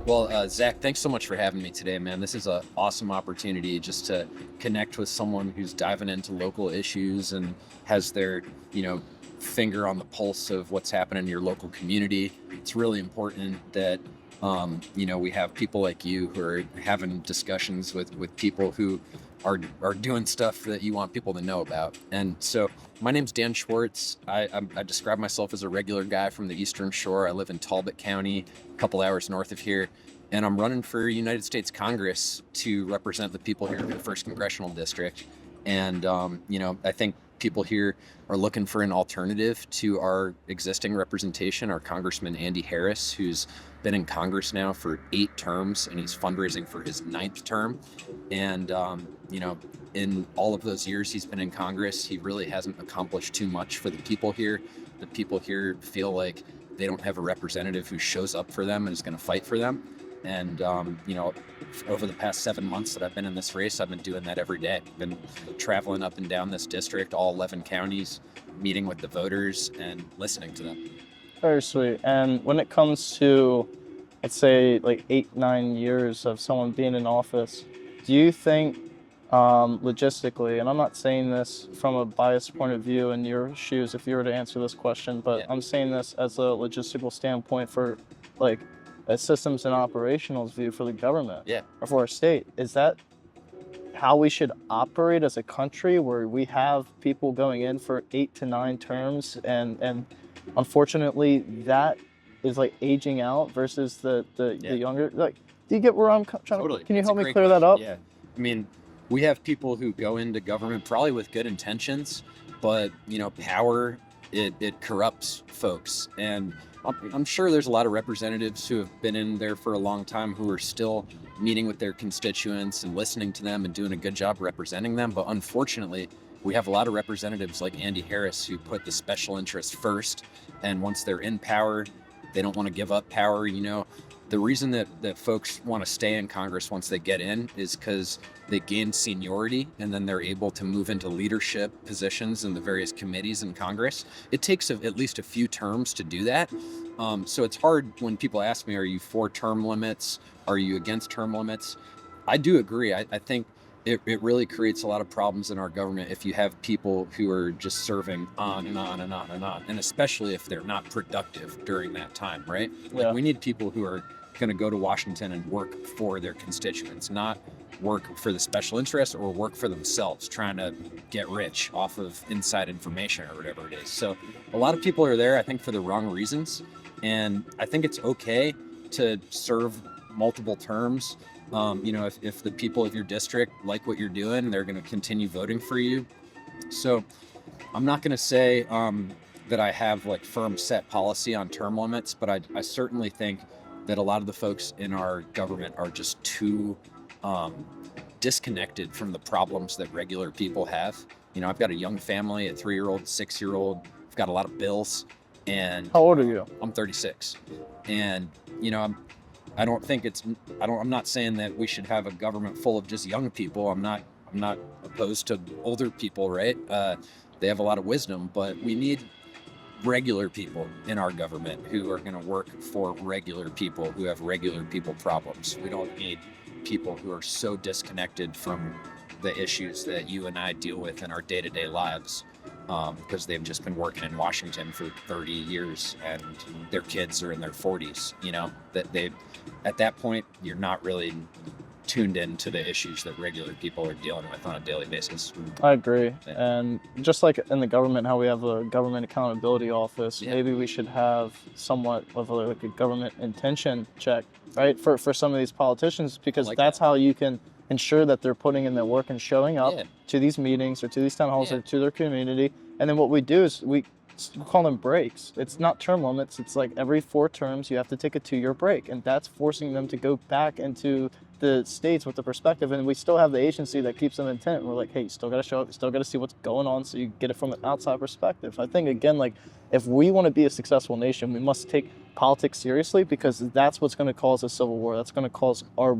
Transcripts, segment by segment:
Well, Zach, thanks so much for having me today, man. This is an awesome opportunity just to connect with someone who's diving into local issues and has their, you know, finger on the pulse of what's happening in your local community. It's really important that, we have people like you who are having discussions with people who are doing stuff that you want people to know about. And so, my name's Dan Schwartz. I describe myself as a regular guy from the Eastern Shore. I live in Talbot County, a couple hours north of here, and I'm running for United States Congress to represent the people here in the first congressional district. And I think people here are looking for an alternative to our existing representation. Our Congressman Andy Harris, who's been in Congress now for 8 terms, and he's fundraising for his 9th term. And in all of those years he's been in Congress, he really hasn't accomplished too much for the people here. The people here feel like they don't have a representative who shows up for them and is going to fight for them. And, over the past 7 months that I've been in this race, I've been doing that every day. I've been traveling up and down this district, all 11 counties, meeting with the voters and listening to them. Very sweet. And when it comes to, let's say, like 8, 9 years of someone being in office, do you think logistically, and I'm not saying this from a biased point of view in your shoes if you were to answer this question, but Yeah. I'm saying this as a logistical standpoint for like a systems and operationals view for the government Yeah. or for our state. Is that how we should operate as a country where we have people going in for 8 to 9 terms and unfortunately that is like aging out versus the Yeah. younger, like, do you get where I'm trying Totally. to, can you It's a help me great clear that question. up? Yeah. I mean, we have people who go into government probably with good intentions, but power, it corrupts folks. And I'm sure there's a lot of representatives who have been in there for a long time who are still meeting with their constituents and listening to them and doing a good job representing them. But unfortunately, we have a lot of representatives like Andy Harris who put the special interest first. And once they're in power, they don't want to give up power. The reason that folks want to stay in Congress once they get in is because they gain seniority and then they're able to move into leadership positions in the various committees in Congress. It takes at least a few terms to do that. So it's hard when people ask me, are you for term limits? Are you against term limits? I do agree. I think it really creates a lot of problems in our government if you have people who are just serving on and on and on and on, and especially if they're not productive during that time, right? Like, Yeah. we need people who are going to go to Washington and work for their constituents, not work for the special interests or work for themselves, trying to get rich off of inside information or whatever it is. So a lot of people are there, I think, for the wrong reasons. And I think it's okay to serve multiple terms. If the people of your district like what you're doing, they're going to continue voting for you. So I'm not going to say that I have like firm set policy on term limits, but I certainly think that a lot of the folks in our government are just too disconnected from the problems that regular people have. I've got a young family, a 3-year-old, 6-year-old. I've got a lot of bills, and How old are you? I'm 36. And I don't think I'm not saying that we should have a government full of just young people. I'm not opposed to older people, right? They have a lot of wisdom, but we need regular people in our government who are going to work for regular people who have regular people problems. We don't need people who are so disconnected from the issues that you and I deal with in our day-to-day lives, because they've just been working in Washington for 30 years and their kids are in their 40s. At that point, you're not really tuned into the issues that regular people are dealing with on a daily basis. I agree. Yeah. And just like in the government, how we have a government accountability office, Yeah. maybe we should have somewhat of like a government intention check, right? For some of these politicians, because Like that's that. how you can ensure that they're putting in their work and showing up Yeah. to these meetings or to these town halls Yeah. or to their community. And then what we do is we call them breaks. It's not term limits. It's like every 4 terms you have to take a 2-year break, and that's forcing them to go back into the states with the perspective. And we still have the agency that keeps them intent. We're like, hey, you still got to show up. You still got to see what's going on, so you get it from an outside perspective. I think, again, like, if we want to be a successful nation, we must take politics seriously, because that's what's going to cause a civil war. That's going to cause our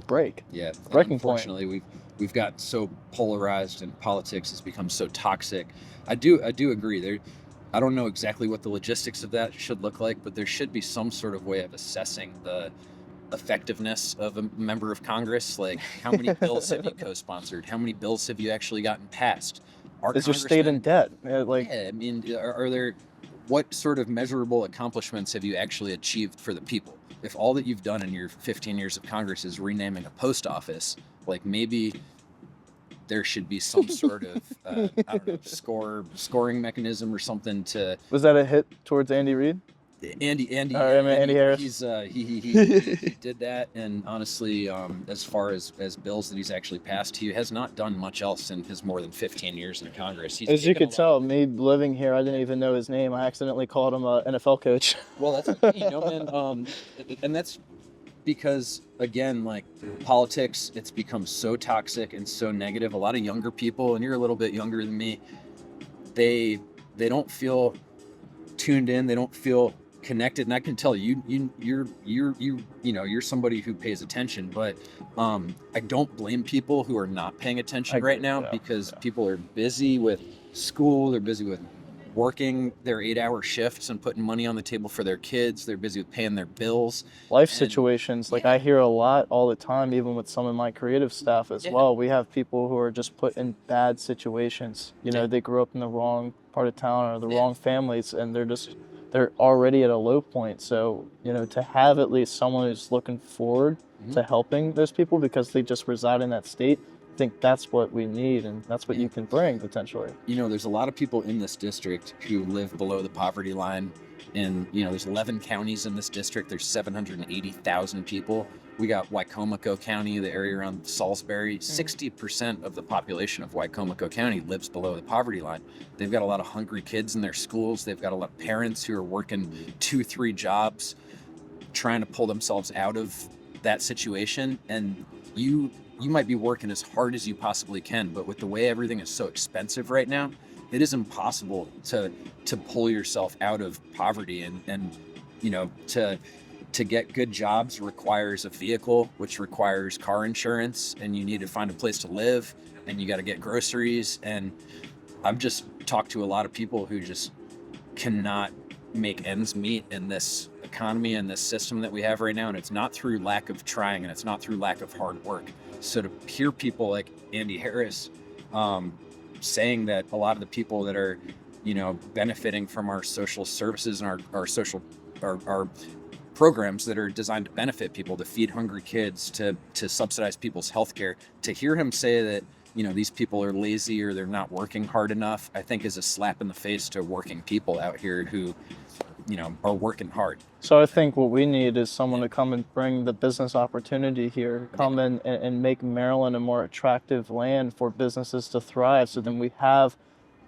break. Yeah, Breaking point. unfortunately, we've got so polarized, and politics has become so toxic. I do agree. I don't know exactly what the logistics of that should look like, but there should be some sort of way of assessing the effectiveness of a member of Congress. Like, how many bills have you co-sponsored? How many bills have you actually gotten passed? Is your state in debt? Like, yeah, I mean, are there, what sort of measurable accomplishments have you actually achieved for the people? If all that you've done in your 15 years of Congress is renaming a post office, like, maybe there should be some sort of I don't know, scoring mechanism or something to. was that a hit towards Andy Reid? Andy Harris. He's he did that, and honestly, as far as bills that he's actually passed, he has not done much else in his more than 15 years in Congress. He's As you taken could a tell, lot. me living here, I didn't even know his name. I accidentally called him an NFL coach. Well, that's okay, you know, man. And that's because, again, like, politics, it's become so toxic and so negative. A lot of younger people, and you're a little bit younger than me, they don't feel tuned in. They don't feel connected. And I can tell you're somebody who pays attention, but I don't blame people who are not paying attention right now, because people are busy with school. They're busy with working their 8-hour shifts and putting money on the table for their kids. They're busy with paying their bills. Life situations, like, I hear a lot all the time, even with some of my creative staff as well. We have people who are just put in bad situations. You know, they grew up in the wrong part of town or the wrong families, and they're already at a low point. So, you know, to have at least someone who's looking forward to helping those people because they just reside in that state, I think that's what we need, and that's what you can bring potentially. You know, there's a lot of people in this district who live below the poverty line, and, you know, there's 11 counties in this district. There's 780,000 people. We got Wycomico County, the area around Salisbury. 60% of the population of Wycomico County lives below the poverty line. They've got a lot of hungry kids in their schools. They've got a lot of parents who are working 2-3 jobs, trying to pull themselves out of that situation. And you might be working as hard as you possibly can, but with the way everything is so expensive right now, it is impossible to pull yourself out of poverty. And you know, to get good jobs requires a vehicle, which requires car insurance, and you need to find a place to live, and you got to get groceries. And I've just talked to a lot of people who just cannot make ends meet in this economy and this system that we have right now. And it's not through lack of trying, and it's not through lack of hard work. So to hear people like Andy Harris saying that a lot of the people that are, you know, benefiting from our social services and our programs that are designed to benefit people, to feed hungry kids, to subsidize people's health care, to hear him say that, you know, these people are lazy or they're not working hard enough, I think is a slap in the face to working people out here who, you know, are working hard. So I think what we need is someone to come and bring the business opportunity here, come in and make Maryland a more attractive land for businesses to thrive. So then we have,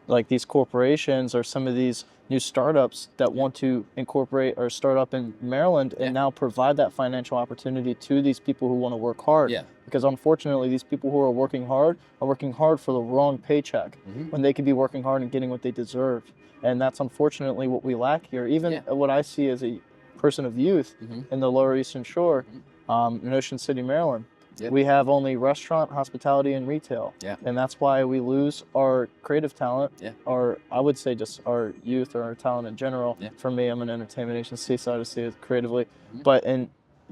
like, these corporations or some of these new startups that want to incorporate or start up in Maryland and now provide that financial opportunity to these people who want to work hard. Because unfortunately, these people who are working hard for the wrong paycheck when they could be working hard and getting what they deserve. And that's unfortunately what we lack here. Even what I see as a person of youth in the Lower Eastern Shore, in Ocean City, Maryland, we have only restaurant, hospitality, and retail. And that's why we lose our creative talent, or I would say just our youth or our talent in general. For me, I'm an entertainment agency, so I just see it creatively. But in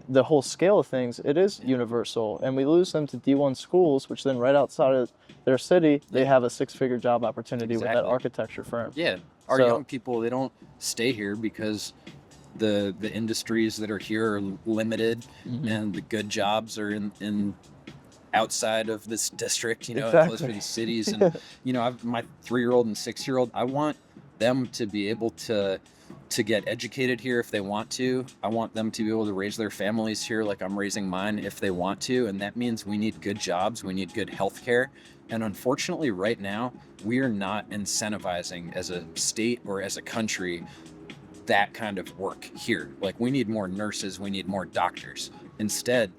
the whole scale of things, it is universal. And we lose them to D1 schools, which then right outside of their city, they have a 6-figure job opportunity with that architecture firm. Our young people, they don't stay here because the industries that are here are limited, and the good jobs are in outside of this district, you know, close to these cities. And, you know, my 3-year-old and 6-year-old, I want them to be able to get educated here if they want to. I want them to be able to raise their families here like I'm raising mine if they want to. And that means we need good jobs, we need good health care. And unfortunately, right now, we are not incentivizing as a state or as a country that kind of work here. Like, we need more nurses, we need more doctors. Instead,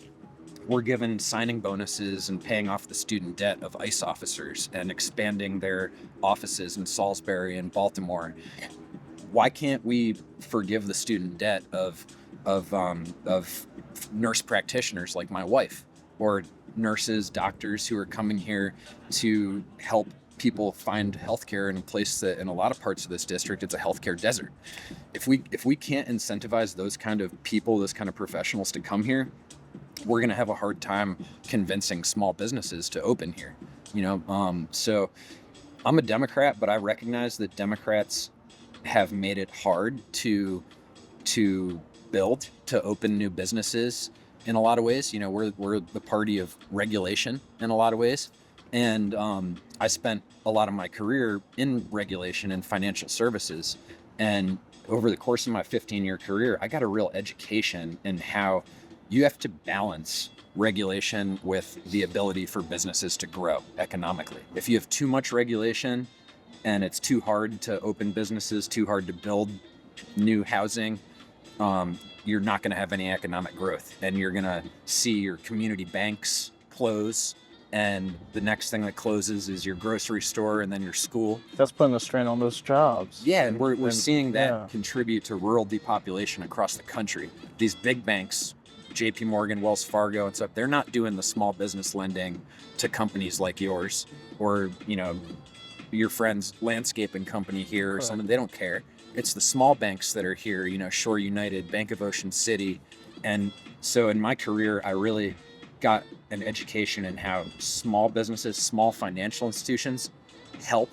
we're given signing bonuses and paying off the student debt of ICE officers and expanding their offices in Salisbury and Baltimore. Why can't we forgive the student debt of nurse practitioners like my wife, or nurses, doctors who are coming here to help people find healthcare in a place that in a lot of parts of this district, it's a healthcare desert. If we can't incentivize those kind of people, those kind of professionals to come here, we're going to have a hard time convincing small businesses to open here. So I'm a Democrat, but I recognize that Democrats have made it hard to build, to open new businesses in a lot of ways. We're the party of regulation in a lot of ways. And I spent a lot of my career in regulation and financial services. And over the course of my 15-year career, I got a real education in how you have to balance regulation with the ability for businesses to grow economically. If you have too much regulation and it's too hard to open businesses, too hard to build new housing, you're not going to have any economic growth, and you're going to see your community banks close, and the next thing that closes is your grocery store and then your school. That's putting a strain on those jobs. Yeah, and we're seeing that contribute to rural depopulation across the country. These big banks, JP Morgan, Wells Fargo, and stuff, they're not doing the small business lending to companies like yours or, your friend's landscaping company here or something. They don't care. It's the small banks that are here, Shore United, Bank of Ocean City. And so in my career, I really got an education in how small businesses, small financial institutions help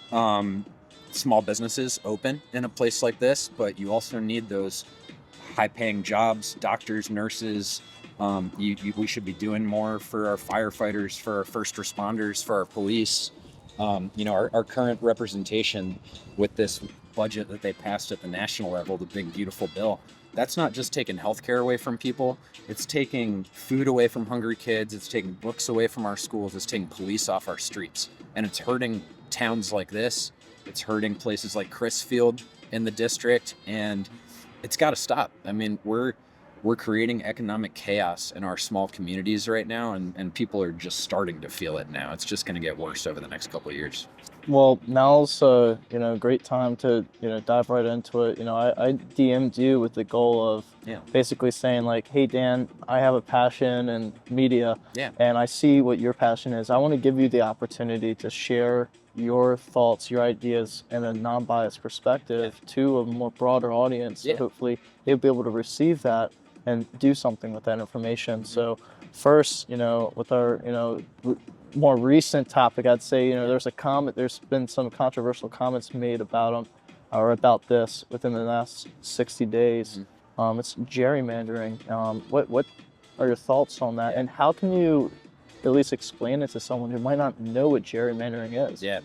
small businesses open in a place like this. But you also need those high-paying jobs, doctors, nurses. We should be doing more for our firefighters, for our first responders, for our police. Our current representation with this budget that they passed at the national level, the big, beautiful bill, that's not just taking healthcare away from people. It's taking food away from hungry kids. It's taking books away from our schools. It's taking police off our streets. And it's hurting towns like this. It's hurting places like Chrisfield in the district. And it's got to stop. I mean, we're creating economic chaos in our small communities right now, and people are just starting to feel it now. It's just going to get worse over the next couple of years. Well, now's a great time to dive right into it. I DM'd you with the goal of basically saying like, hey Dan, I have a passion in media, and I see what your passion is. I want to give you the opportunity to share your thoughts, your ideas, and a non-biased perspective to a more broader audience. So hopefully they'll be able to receive that and do something with that information. So first, with our more recent topic, I'd say there's been some controversial comments made about them or about this within the last 60 days. It's gerrymandering. What are your thoughts on that, and how can you at least explain it to someone who might not know what gerrymandering is? Yeah,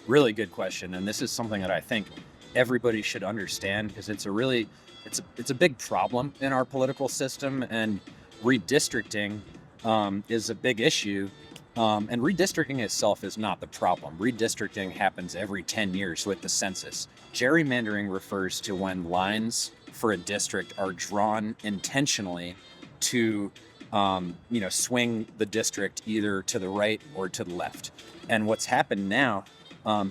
really good question, and this is something that I think everybody should understand, because it's a big problem in our political system, and redistricting is a big issue. And redistricting itself is not the problem. Redistricting happens every 10 years with the census. Gerrymandering refers to when lines for a district are drawn intentionally to swing the district either to the right or to the left. And what's happened now,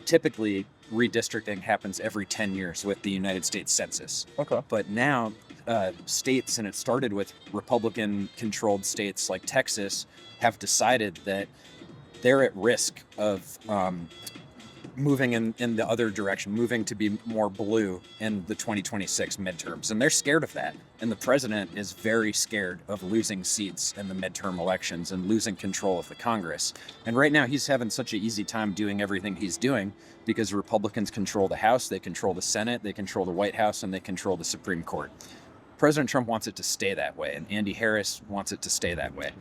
typically redistricting happens every 10 years with the United States Census. Okay. But now states, and it started with Republican-controlled states like Texas, have decided that they're at risk of moving in the other direction, moving to be more blue in the 2026 midterms. And they're scared of that. And the president is very scared of losing seats in the midterm elections and losing control of the Congress. And right now he's having such an easy time doing everything he's doing because Republicans control the House, they control the Senate, they control the White House, and they control the Supreme Court. President Trump wants it to stay that way, and Andy Harris wants it to stay that way.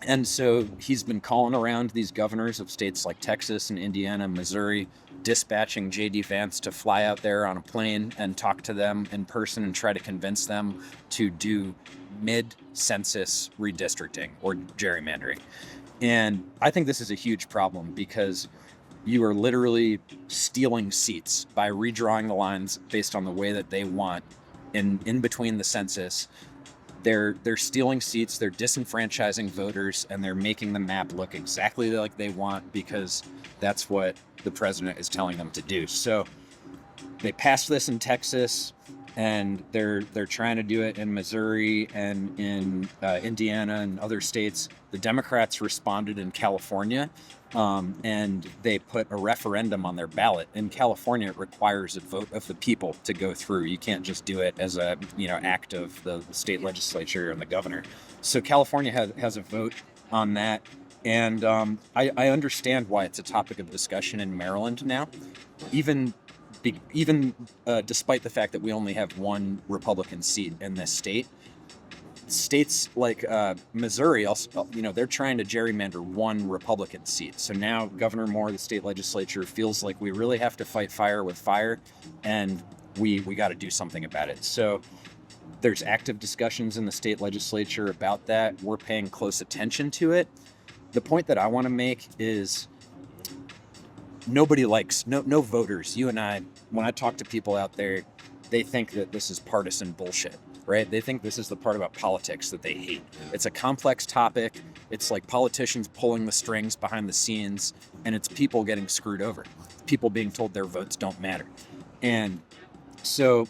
And so he's been calling around these governors of states like Texas and Indiana, Missouri, dispatching J.D. Vance to fly out there on a plane and talk to them in person and try to convince them to do mid-census redistricting or gerrymandering. And I think this is a huge problem because you are literally stealing seats by redrawing the lines based on the way that they want in between the census. They're stealing seats, they're disenfranchising voters, and they're making the map look exactly like they want because that's what the president is telling them to do. So they passed this in Texas. and they're trying to do it in Missouri and in Indiana and other states. The Democrats responded in California, and they put a referendum on their ballot. In California, it requires a vote of the people to go through. You can't just do it as a act of the state legislature and the governor. So California has a vote on that, and I understand why it's a topic of discussion in Maryland now, even despite the fact that we only have one Republican seat in this state. States like Missouri also, they're trying to gerrymander one Republican seat. So now Governor Moore, the state legislature, feels like we really have to fight fire with fire, and we got to do something about it. So there's active discussions in the state legislature about that. We're paying close attention to it. The point that I want to make is nobody likes, no voters, you and I, when I talk to people out there, they think that this is partisan bullshit, right? They think this is the part about politics that they hate. It's a complex topic. It's like politicians pulling the strings behind the scenes, and it's people getting screwed over, people being told their votes don't matter. And so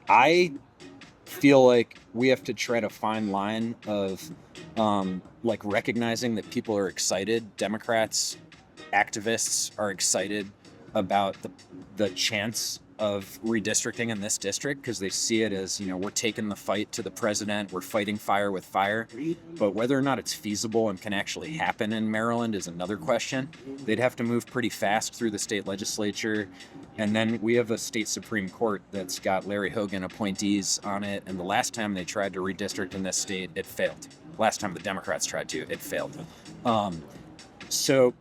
I feel like we have to try to fine line of like recognizing that people are excited. Democrats, activists are excited about the chance of redistricting in this district because they see it as, we're taking the fight to the president, we're fighting fire with fire. But whether or not it's feasible and can actually happen in Maryland is another question. They'd have to move pretty fast through the state legislature. And then we have a state Supreme Court that's got Larry Hogan appointees on it. And the last time they tried to redistrict in this state, it failed. Last time the Democrats tried to, it failed. So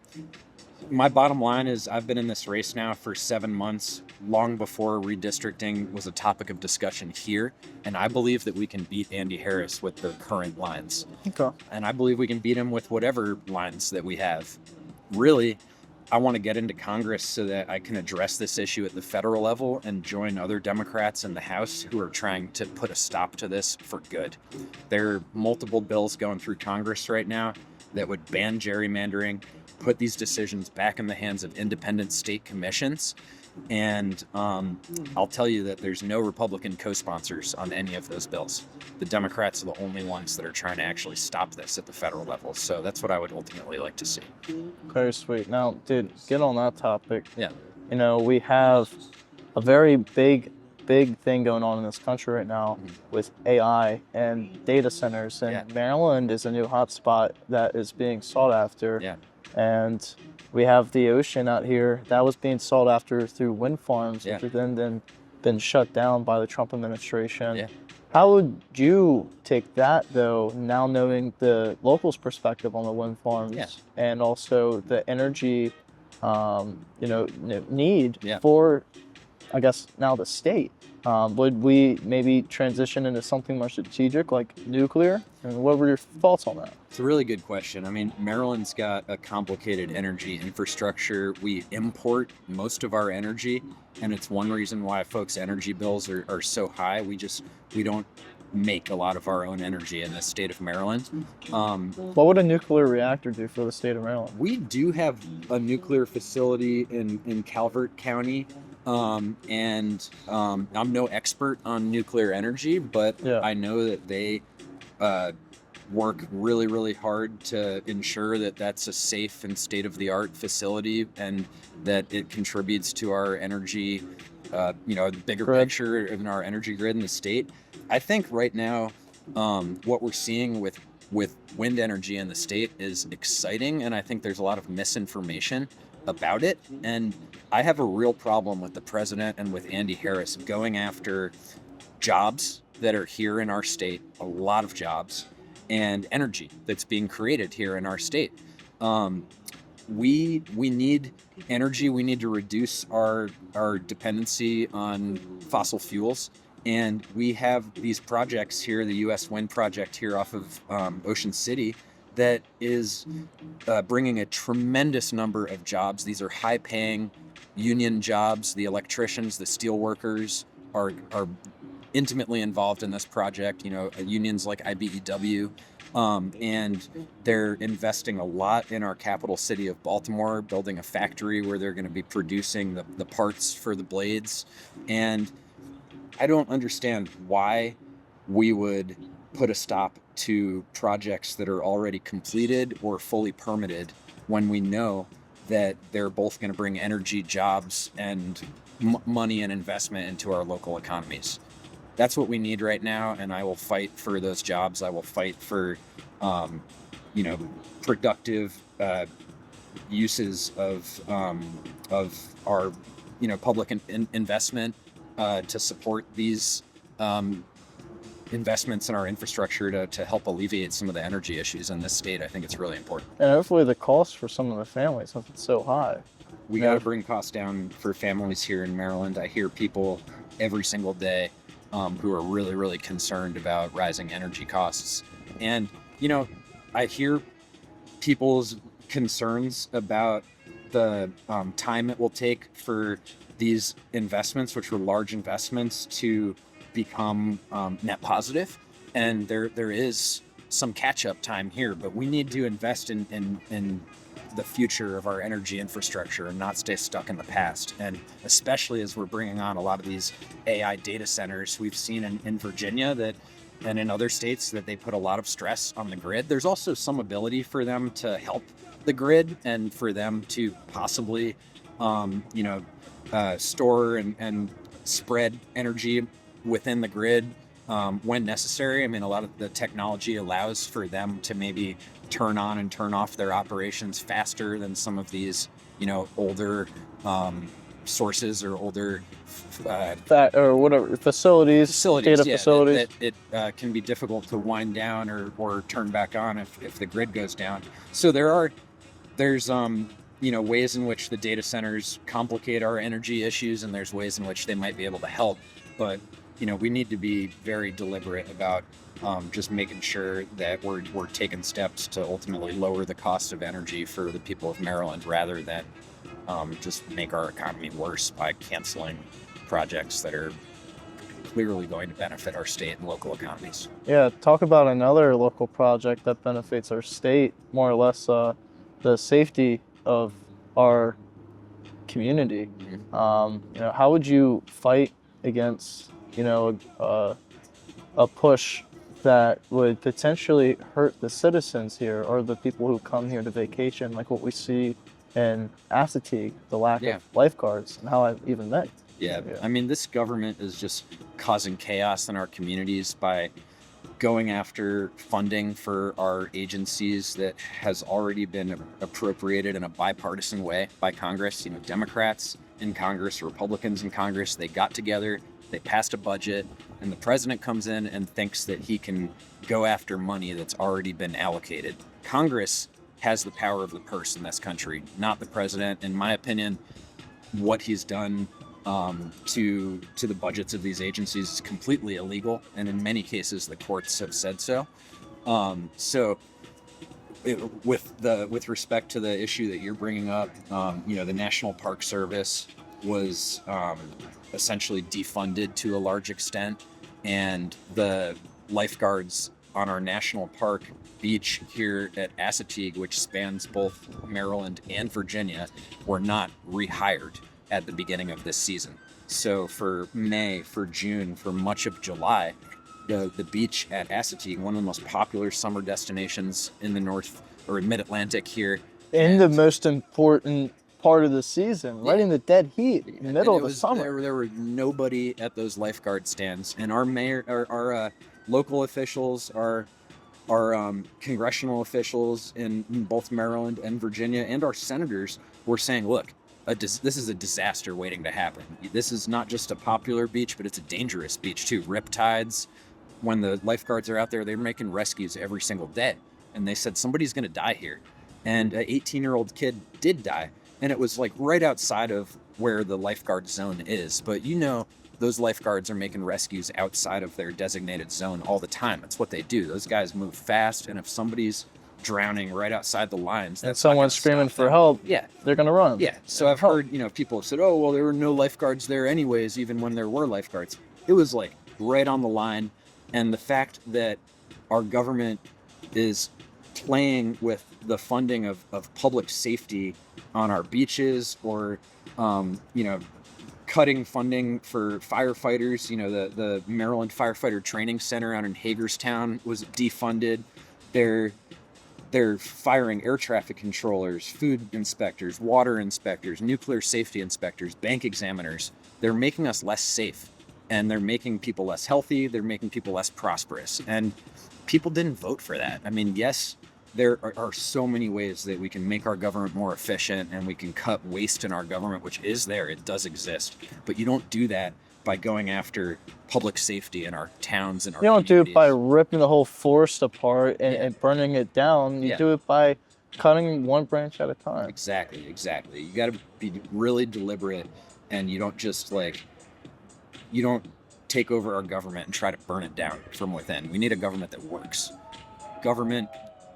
my bottom line is I've been in this race now for 7 months, long before redistricting was a topic of discussion here. And I believe that we can beat Andy Harris with the current lines. Okay. And I believe we can beat him with whatever lines that we have. Really, I want to get into Congress so that I can address this issue at the federal level and join other Democrats in the House who are trying to put a stop to this for good. There are multiple bills going through Congress right now that would ban gerrymandering, put these decisions back in the hands of independent state commissions. And I'll tell you that there's no Republican co-sponsors on any of those bills. The Democrats are the only ones that are trying to actually stop this at the federal level. So that's what I would ultimately like to see. Okay, sweet. Now, dude, get on that topic. Yeah. We have a very big thing going on in this country right now with AI and data centers. And Maryland is a new hotspot that is being sought after. Yeah. And we have the ocean out here that was being sought after through wind farms, Yeah. which have then been shut down by the Trump administration. Yeah. How would you take that, though, now knowing the locals' perspective on the wind farms and also the energy, need for, I guess, now the state? Would we maybe transition into something more strategic like nuclear? And what were your thoughts on that? It's a really good question. I memean, Maryland's got a complicated energy infrastructure. We import most of our energy, and it's one reason why folks' energy bills are so high. We don't make a lot of our own energy in the state of Maryland. What would a nuclear reactor do for the state of Maryland? We do have a nuclear facility in Calvert County. And I'm no expert on nuclear energy, but I know that they work really, really hard to ensure that that's a safe and state-of-the-art facility and that it contributes to our energy, the bigger picture in our energy grid in the state. I think right now what we're seeing with wind energy in the state is exciting, and I think there's a lot of misinformation about it. And I have a real problem with the president and with Andy Harris going after jobs that are here in our state, a lot of jobs, and energy that's being created here in our state. We need energy. We need to reduce our dependency on fossil fuels. And we have these projects here, the U.S. Wind Project here off of Ocean City, that is bringing a tremendous number of jobs. These are high-paying union jobs. The electricians, the steel workers are intimately involved in this project. Unions like IBEW, and they're investing a lot in our capital city of Baltimore, building a factory where they're going to be producing the parts for the blades. And I don't understand why we would put a stop to projects that are already completed or fully permitted when we know that they're both going to bring energy, jobs, and money and investment into our local economies. That's what we need right now, and I will fight for those jobs. I will fight for, um, you know, productive uses of our, public investment to support these investments in our infrastructure to help alleviate some of the energy issues in this state. I think it's really important. And hopefully the cost for some of the families, since it's so high. We got to bring costs down for families here in Maryland. I hear people every single day who are really, really concerned about rising energy costs. And, I hear people's concerns about the time it will take for these investments, which were large investments, to become net positive. And there is some catch-up time here, but we need to invest in the future of our energy infrastructure and not stay stuck in the past. And especially as we're bringing on a lot of these AI data centers, we've seen in Virginia that, and in other states, that they put a lot of stress on the grid. There's also some ability for them to help the grid and for them to possibly, store and spread energy within the grid when necessary. I mean, a lot of the technology allows for them to maybe turn on and turn off their operations faster than some of these, older sources or older or whatever facilities, data facilities. It can be difficult to wind down or turn back on if the grid goes down. So there's ways in which the data centers complicate our energy issues, and there's ways in which they might be able to help. But we need to be very deliberate about just making sure that we're taking steps to ultimately lower the cost of energy for the people of Maryland, rather than just make our economy worse by canceling projects that are clearly going to benefit our state and local economies. Yeah, talk about another local project that benefits our state, more or less the safety of our community. Mm-hmm. How would you fight against, a push that would potentially hurt the citizens here or the people who come here to vacation, like what we see in Assateague, the lack of lifeguards, and how I even met. Yeah, I mean, this government is just causing chaos in our communities by going after funding for our agencies that has already been appropriated in a bipartisan way by Congress. Democrats in Congress, Republicans in Congress, they got together, they passed a budget, and the president comes in and thinks that he can go after money that's already been allocated. Congress has the power of the purse in this country, not the president. In my opinion, what he's done to the budgets of these agencies is completely illegal, and in many cases the courts have said so. With respect to the issue that you're bringing up, the National Park Service was essentially defunded to a large extent, and the lifeguards on our national park beach here at Assateague, which spans both Maryland and Virginia, were not rehired at the beginning of this season. So for May, for June, for much of July, the beach at Assateague, one of the most popular summer destinations in the North or Mid-Atlantic here. In the most important part of the season, right in the dead heat, in the middle of the summer. There were nobody at those lifeguard stands, and our mayor, our local officials, our congressional officials in both Maryland and Virginia, and our senators were saying, look, this is a disaster waiting to happen. This is not just a popular beach, but it's a dangerous beach too. Riptides, when the lifeguards are out there, they're making rescues every single day. And they said somebody's going to die here. And an 18-year-old kid did die. And it was like right outside of where the lifeguard zone is. But those lifeguards are making rescues outside of their designated zone all the time. That's what they do. Those guys move fast. And if somebody's drowning right outside the lines, and someone's screaming for help, they're going to run. Yeah. So I've heard, people have said, oh, well, there were no lifeguards there anyways, even when there were lifeguards. It was like right on the line. And the fact that our government is playing with the funding of public safety on our beaches, or, cutting funding for firefighters. You know, the Maryland Firefighter Training Center out in Hagerstown was defunded. They're firing air traffic controllers, food inspectors, water inspectors, nuclear safety inspectors, bank examiners. They're making us less safe, and they're making people less healthy. They're making people less prosperous. And people didn't vote for that. I mean, yes, there are so many ways that we can make our government more efficient, and we can cut waste in our government, which is there. It does exist. But you don't do that by going after public safety in our towns and our You don't do it communities. by ripping the whole forest apart and burning it down. You Yeah. do it by cutting one branch at a time. Exactly. You got to be really deliberate, and you don't just you don't take over our government and try to burn it down from within. We need a government that works. Government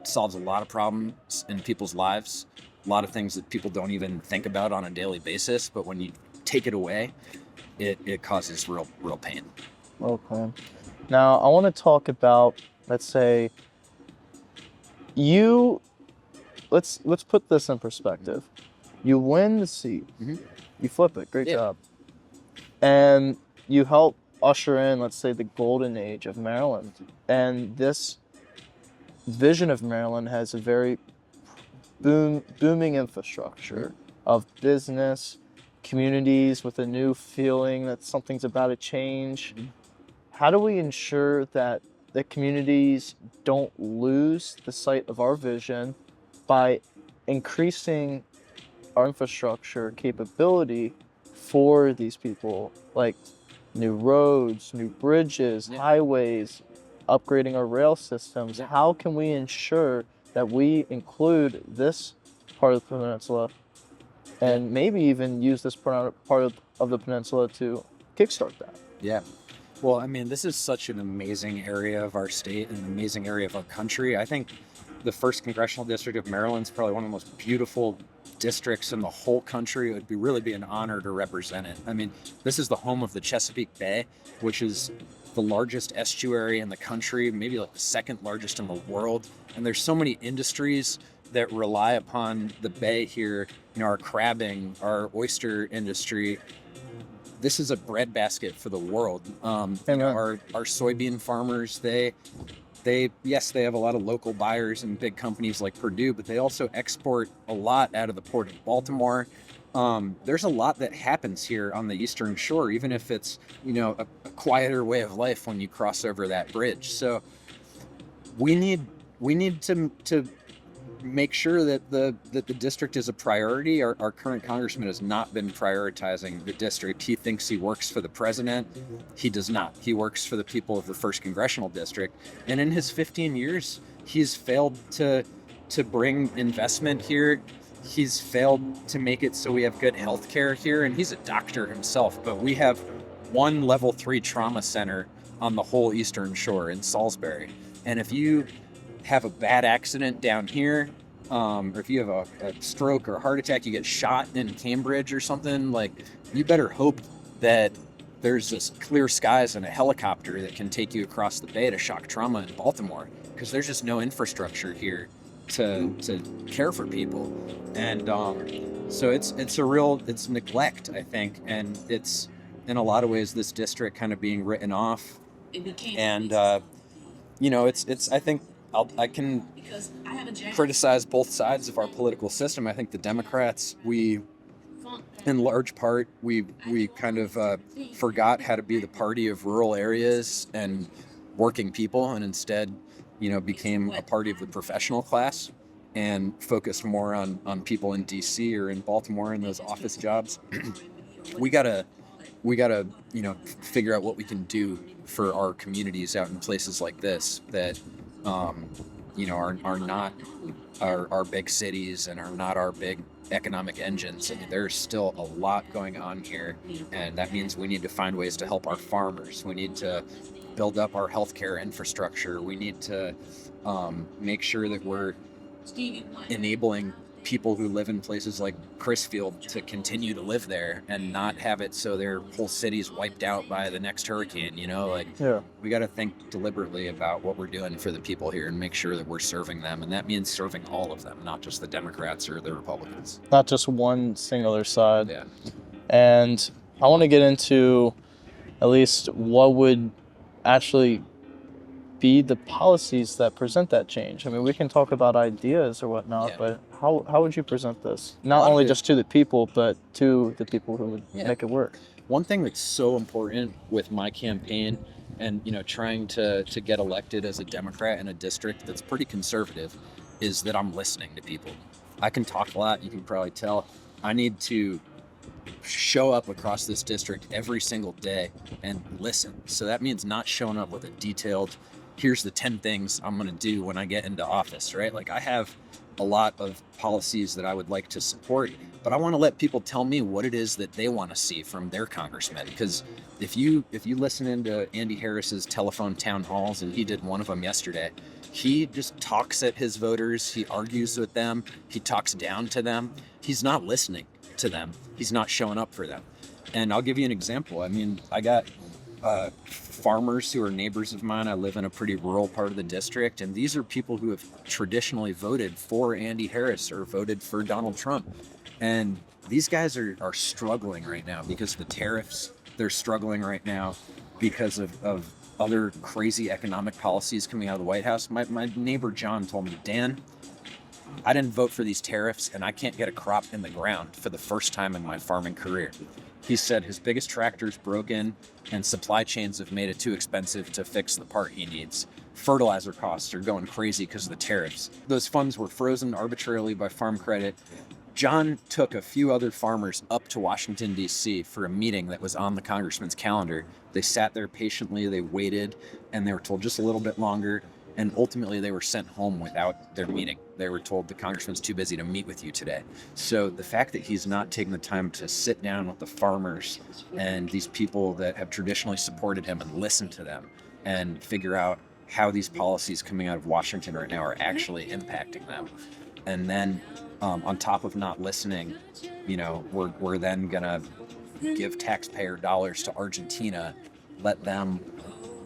solves a lot of problems in people's lives, a lot of things that people don't even think about on a daily basis, but when you take it away, it causes real pain. Okay. Now, I want to talk about, let's say, let's put this in perspective. You win the seat. Mhm. You flip it. Great Yeah. job. And you help usher in, let's say, the golden age of Maryland. And this vision of Maryland has a very booming infrastructure of business, communities with a new feeling that something's about to change. Mhm. How do we ensure that the communities don't lose the sight of our vision by increasing our infrastructure capability for these people, like new roads, new bridges, Yeah. highways, upgrading our rail systems? Yeah. How can we ensure that we include this part of the peninsula and maybe even use this part of the peninsula to kickstart that? Yeah. Well, I mean, this is such an amazing area of our state, an amazing area of our country. I think the 1st Congressional District of Maryland is probably one of the most beautiful districts in the whole country. It would really be an honor to represent it. I mean, this is the home of the Chesapeake Bay, which is the largest estuary in the country, maybe like the 2nd largest in the world. And there's so many industries that rely upon the bay here, you know, our crabbing, our oyster industry. This is a breadbasket for the world. You know, our soybean farmers, they yes, they have a lot of local buyers and big companies like Purdue, but they also export a lot out of the port of Baltimore. There's a lot that happens here on the Eastern Shore, even if it's, you know, a quieter way of life when you cross over that bridge. So we need to make sure that the district is a priority. Our current congressman has not been prioritizing the district. He thinks he works for the president. He does not. He works for the people of the 1st Congressional District. And in his 15 years, he's failed to bring investment here. He's failed to make it so we have good health care here. And he's a doctor himself, but we have one level 3 trauma center on the whole Eastern Shore in Salisbury. And if you have a bad accident down here, or if you have a stroke or a heart attack, you get shot in Cambridge or something, like, you better hope that there's this clear skies and a helicopter that can take you across the bay to shock trauma in Baltimore, because there's just no infrastructure here to care for people. And so it's neglect, I think, and it's in a lot of ways this district kind of being written off. And you know, it's I think I can criticize both sides of our political system. I think the Democrats, in large part, we kind of forgot how to be the party of rural areas and working people, and instead, you know, became a party of the professional class and focused more on people in DC or in Baltimore in those office jobs. we gotta, you know, figure out what we can do for our communities out in places like this that, you know, are not our big cities and are not our big economic engines. I mean, there's still a lot going on here, and that means we need to find ways to help our farmers. We need to build up our healthcare infrastructure. We need to make sure that we're enabling people who live in places like Crisfield to continue to live there and not have it so their whole city's wiped out by the next hurricane. You know, like, Yeah. we got to think deliberately about what we're doing for the people here and make sure that we're serving them. And that means serving all of them, not just the Democrats or the Republicans. Not just one singular side. Yeah. And I want to get into at least what would actually be the policies that present that change. I mean, we can talk about ideas or whatnot, Yeah. but how would you present this? Not lot of only it- just to the people, but to the people who would Yeah. make it work. One thing that's so important with my campaign and trying to get elected as a Democrat in a district that's pretty conservative is that I'm listening to people. I can talk a lot, you can probably tell. I need to show up across this district every single day and listen. So that means not showing up with a detailed, here's the 10 things I'm going to do when I get into office, right? Like I have a lot of policies that I would like to support, but I want to let people tell me what it is that they want to see from their congressmen. Because if you listen into Andy Harris's telephone town halls, and he did one of them yesterday, he just talks at his voters, he argues with them, he talks down to them. He's not listening to them. He's not showing up for them. And I'll give you an example. I mean, I got farmers who are neighbors of mine. I live in a pretty rural part of the district, and these are people who have traditionally voted for Andy Harris or voted for Donald Trump. And these guys are struggling right now because of the tariffs. They're struggling right now because of other crazy economic policies coming out of the White House. My neighbor John told me, Dan, I didn't vote for these tariffs and I can't get a crop in the ground for the first time in my farming career. He said his biggest tractor's broken and supply chains have made it too expensive to fix the part he needs. Fertilizer costs are going crazy because of the tariffs. Those funds were frozen arbitrarily by Farm Credit. John took a few other farmers up to Washington, D.C. for a meeting that was on the congressman's calendar. They sat there patiently, they waited, and they were told just a little bit longer. And ultimately, they were sent home without their meeting. They were told the congressman's too busy to meet with you today. So the fact that he's not taking the time to sit down with the farmers and these people that have traditionally supported him and listen to them and figure out how these policies coming out of Washington right now are actually impacting them. And then on top of not listening, we're then gonna give taxpayer dollars to Argentina, let them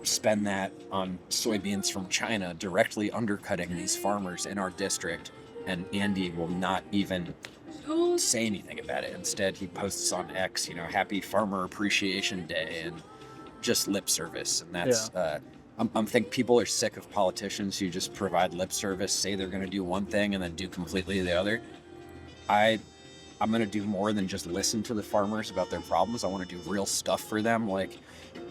spend that on soybeans from China, directly undercutting these farmers in our district, and Andy will not even say anything about it. Instead, he posts on X, happy Farmer Appreciation Day, and just lip service. And that's, I think people are sick of politicians who just provide lip service, say they're going to do one thing and then do completely the other. I'm going to do more than just listen to the farmers about their problems. I want to do real stuff for them, like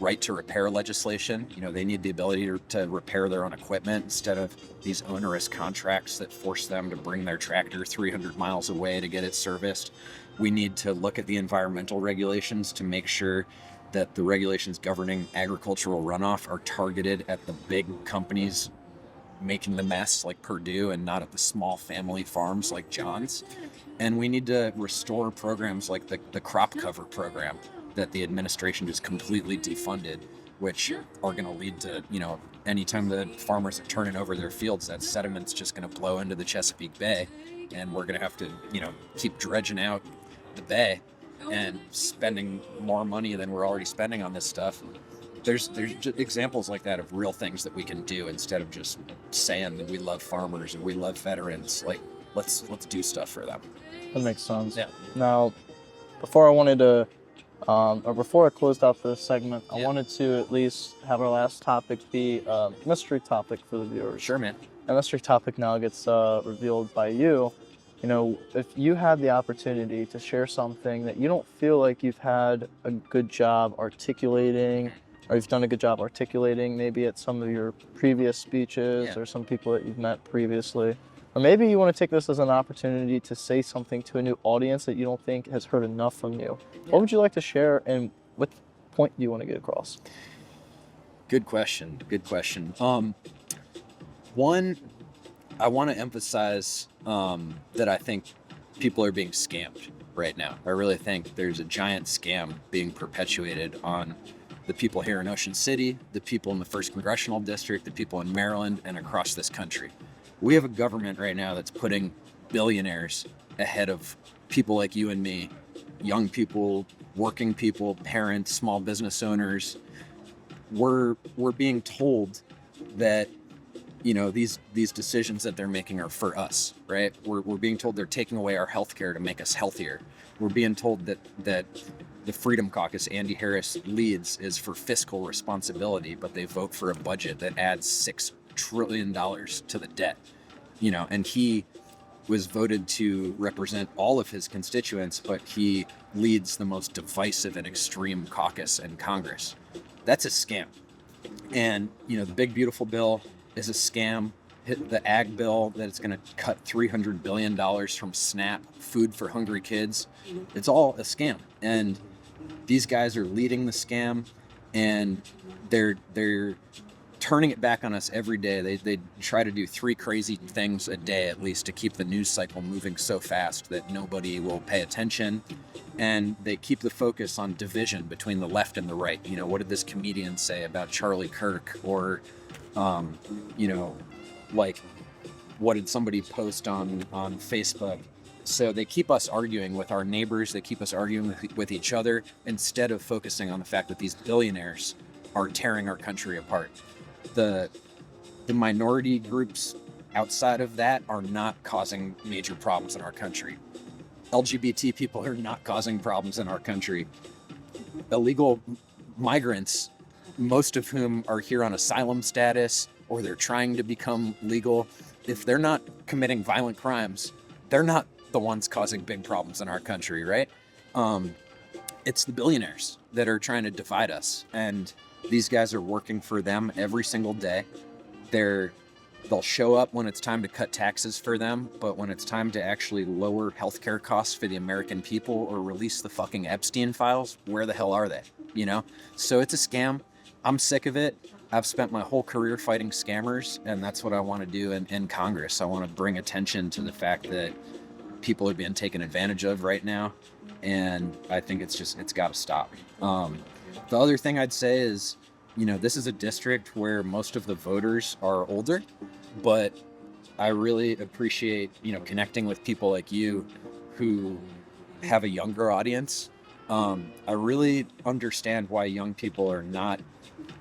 right to repair legislation. They need the ability to repair their own equipment instead of these onerous contracts that force them to bring their tractor 300 miles away to get it serviced. We need to look at the environmental regulations to make sure that the regulations governing agricultural runoff are targeted at the big companies making the mess like Purdue and not at the small family farms like John's. And we need to restore programs like the crop cover program that the administration just completely defunded, which are going to lead to, anytime the farmers are turning over their fields, that sediment's just going to blow into the Chesapeake Bay, and we're going to have to, keep dredging out the bay and spending more money than we're already spending on this stuff. There's just examples like that of real things that we can do instead of just saying that we love farmers and we love veterans. Like, let's do stuff for them. That makes sense. Yeah. Now, before I closed out this segment, I wanted to at least have our last topic be a mystery topic for the viewers. Sure, man. A mystery topic now gets revealed by you. If you had the opportunity to share something that you don't feel like you've had a good job articulating, or you've done a good job articulating maybe at some of your previous speeches or some people that you've met previously, or maybe you want to take this as an opportunity to say something to a new audience that you don't think has heard enough from you. What would you like to share, and what point do you want to get across? Good question. One, I want to emphasize that I think people are being scammed right now. I really think there's a giant scam being perpetuated on the people here in Ocean City, the people in the 1st Congressional District, the people in Maryland, and across this country. We have a government right now that's putting billionaires ahead of people like you and me, young people, working people, parents, small business owners. We're being told that these decisions that they're making are for us, right? We're being told they're taking away our health care to make us healthier. We're being told that the Freedom Caucus Andy Harris leads is for fiscal responsibility, but they vote for a budget that adds $6 trillion to the debt, and he was voted to represent all of his constituents, but he leads the most divisive and extreme caucus in Congress. That's a scam. And, the big beautiful bill is a scam. The ag bill that it's going to cut $300 billion from SNAP, food for hungry kids. It's all a scam. And these guys are leading the scam, and they're turning it back on us every day. They try to do 3 crazy things a day at least to keep the news cycle moving so fast that nobody will pay attention. And they keep the focus on division between the left and the right. What did this comedian say about Charlie Kirk? Or, like, what did somebody post on Facebook? So they keep us arguing with our neighbors. They keep us arguing with each other instead of focusing on the fact that these billionaires are tearing our country apart. The minority groups outside of that are not causing major problems in our country. LGBT people are not causing problems in our country. Illegal migrants, most of whom are here on asylum status or they're trying to become legal, if they're not committing violent crimes, they're not the ones causing big problems in our country, right? It's the billionaires that are trying to divide us, and these guys are working for them every single day. They'll show up when it's time to cut taxes for them, but when it's time to actually lower healthcare costs for the American people or release the fucking Epstein files, where the hell are they? So it's a scam. I'm sick of it. I've spent my whole career fighting scammers, and that's what I want to do in Congress. I want to bring attention to the fact that people are being taken advantage of right now, and I think it's got to stop. The other thing I'd say is, this is a district where most of the voters are older, but I really appreciate, connecting with people like you who have a younger audience. I really understand why young people are not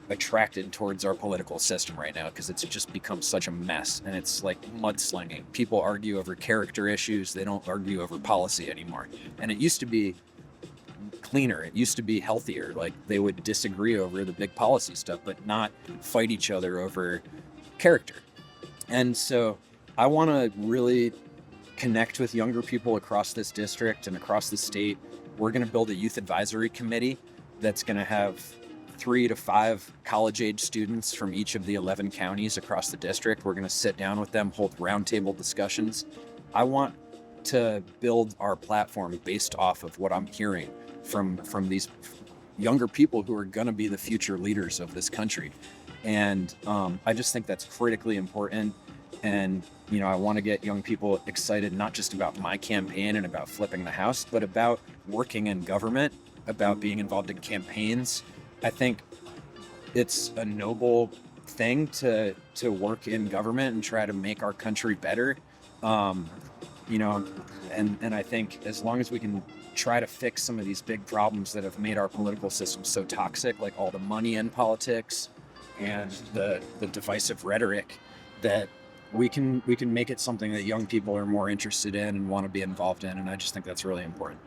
attracted towards our political system right now, because it's just become such a mess, and it's like mudslinging. People argue over character issues. They don't argue over policy anymore. And it used to be cleaner. It used to be healthier. Like, they would disagree over the big policy stuff, but not fight each other over character. And so I want to really connect with younger people across this district and across the state. We're going to build a youth advisory committee that's going to have 3 to 5 college-age students from each of the 11 counties across the district. We're going to sit down with them, hold roundtable discussions. I want to build our platform based off of what I'm hearing from these younger people who are going to be the future leaders of this country. And I just think that's critically important. And, I want to get young people excited, not just about my campaign and about flipping the House, but about working in government, about being involved in campaigns. I think it's a noble thing to work in government and try to make our country better. And I think as long as we can try to fix some of these big problems that have made our political system so toxic, like all the money in politics and the divisive rhetoric, that we can make it something that young people are more interested in and want to be involved in. And I just think that's really important.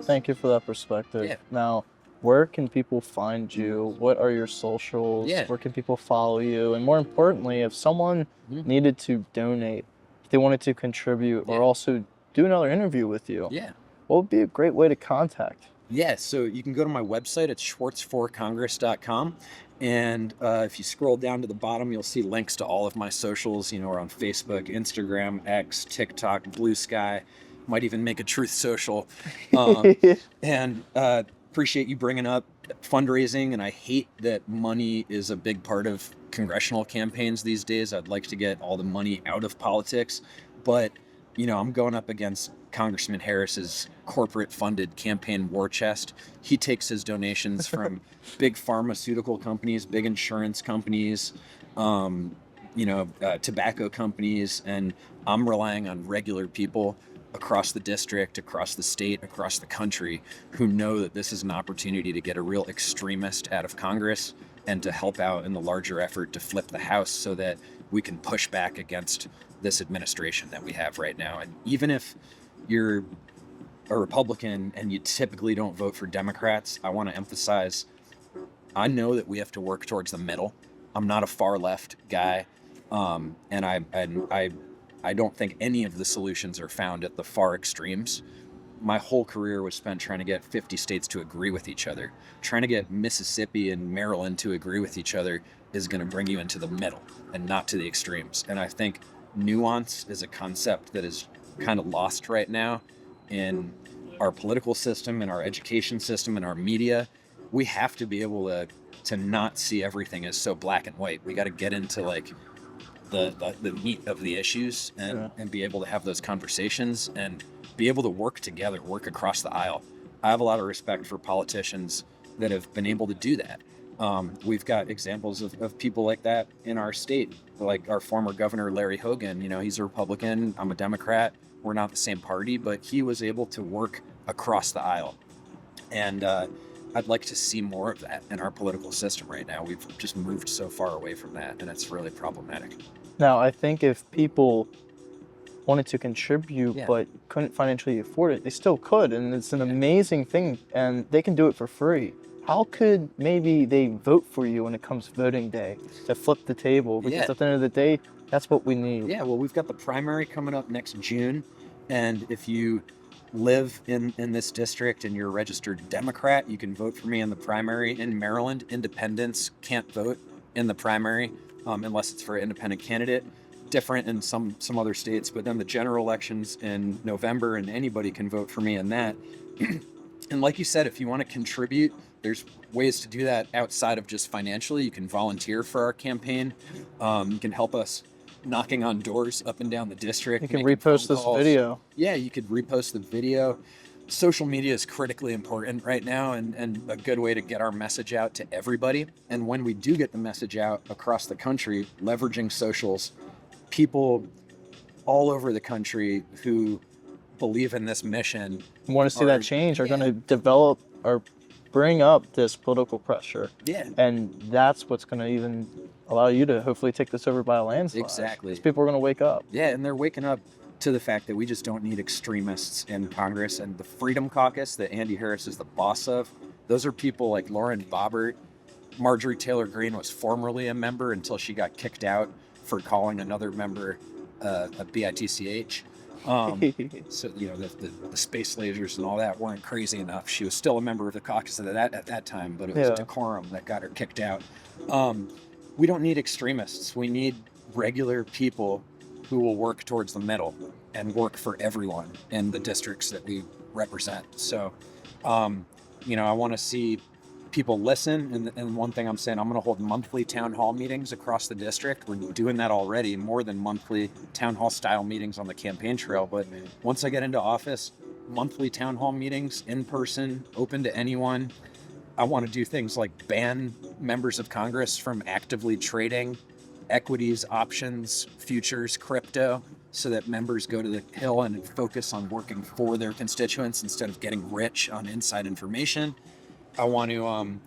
Thank you for that perspective. Yeah. Now, where can people find you? What are your socials? Yeah. Where can people follow you? And more importantly, if someone needed to donate, if they wanted to contribute or also do another interview with you, what would be a great way to contact? Yeah, so you can go to my website at schwartz4congress.com. And if you scroll down to the bottom, you'll see links to all of my socials. We're on Facebook, Instagram, X, TikTok, Blue Sky. Might even make a Truth Social. And appreciate you bringing up fundraising. And I hate that money is a big part of congressional campaigns these days. I'd like to get all the money out of politics. But, I'm going up against Congressman Harris's corporate-funded campaign war chest. He takes his donations from big pharmaceutical companies, big insurance companies, tobacco companies, and I'm relying on regular people across the district, across the state, across the country, who know that this is an opportunity to get a real extremist out of Congress and to help out in the larger effort to flip the House so that we can push back against this administration that we have right now. And even if you're a Republican and you typically don't vote for Democrats, I want to emphasize, I know that we have to work towards the middle. I'm not a far left guy, and I don't think any of the solutions are found at the far extremes. My whole career was spent trying to get 50 states to agree with each other. Trying to get Mississippi and Maryland to agree with each other is going to bring you into the middle and not to the extremes. And I think nuance is a concept that is kind of lost right now in our political system, in our education system, in our media. We have to be able to not see everything as so black and white. We got to get into like the meat of the issues and be able to have those conversations and be able to work together, work across the aisle. I have a lot of respect for politicians that have been able to do that. We've got examples of people like that in our state, like our former governor, Larry Hogan. You know, he's a Republican, I'm a Democrat. We're not the same party, but he was able to work across the aisle. And I'd like to see more of that in our political system right now. We've just moved so far away from that, and it's really problematic. Now, I think if people wanted to contribute but couldn't financially afford it, they still could, and it's an amazing thing, and they can do it for free. How could maybe they vote for you when it comes voting day to flip the table? Because at the end of the day, that's what we need. Yeah, well, we've got the primary coming up next June, and if you live in this district and you're a registered Democrat, you can vote for me in the primary. In Maryland, independents can't vote in the primary unless it's for an independent candidate. Different in some other states, but then the general elections in November, and anybody can vote for me in that. And like you said, if you want to contribute, there's ways to do that outside of just financially. You can volunteer for our campaign. You can help us knocking on doors up and down the district. You can repost this video. Yeah, you could repost the video. Social media is critically important right now, and a good way to get our message out to everybody. And when we do get the message out across the country, leveraging socials, people all over the country who believe in this mission want to see that change are going to develop or bring up this political pressure. Yeah. And that's what's going to even allow you to hopefully take this over by a landslide. Exactly. Because people are going to wake up. Yeah, and they're waking up to the fact that we just don't need extremists in Congress. And the Freedom Caucus that Andy Harris is the boss of, those are people like Lauren Boebert. Marjorie Taylor Greene was formerly a member until she got kicked out for calling another member a bitch. So, you know, the space lasers and all that weren't crazy enough. She was still a member of the caucus at that time, but it was decorum that got her kicked out. We don't need extremists. We need regular people who will work towards the middle and work for everyone in the districts that we represent. So, you know, I want to see people listen. And one thing I'm saying, I'm going to hold monthly town hall meetings across the district. We're doing that already, more than monthly town hall style meetings on the campaign trail. But once I get into office, monthly town hall meetings in person, open to anyone. I want to do things like ban members of Congress from actively trading equities, options, futures, crypto, so that members go to the Hill and focus on working for their constituents instead of getting rich on inside information. I want to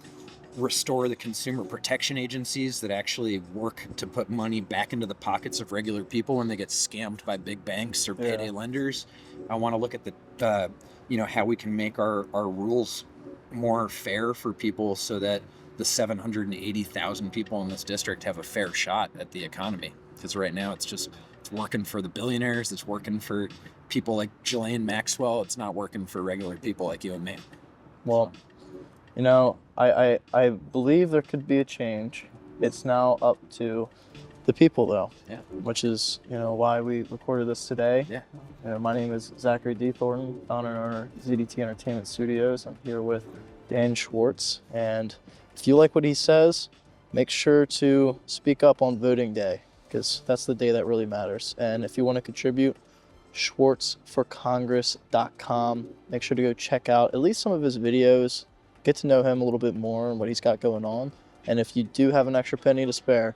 restore the consumer protection agencies that actually work to put money back into the pockets of regular people when they get scammed by big banks or payday lenders. I want to look at the, you know, how we can make our rules more fair for people so that the 780,000 people in this district have a fair shot at the economy. Because right now it's working for the billionaires. It's working for people like Ghislaine Maxwell. It's not working for regular people like you and me. Well, you know, I believe there could be a change. It's now up to the people, though. Yeah. Which is, you know, why we recorded this today. Yeah. You know, my name is Zachery Thornton, founder of our ZDT Entertainment Studios. I'm here with Dan Schwartz, and if you like what he says, make sure to speak up on voting day, because that's the day that really matters. And if you want to contribute, schwartzforcongress.com. Make sure to go check out at least some of his videos, get to know him a little bit more and what he's got going on. And if you do have an extra penny to spare,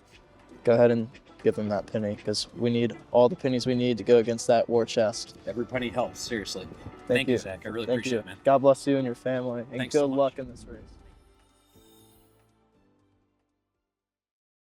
go ahead and give him that penny, because we need all the pennies we need to go against that war chest. Every penny helps, seriously. Thank you, Zach. I really appreciate it, man. God bless you and your family, and Thanks good so much. luck in this race.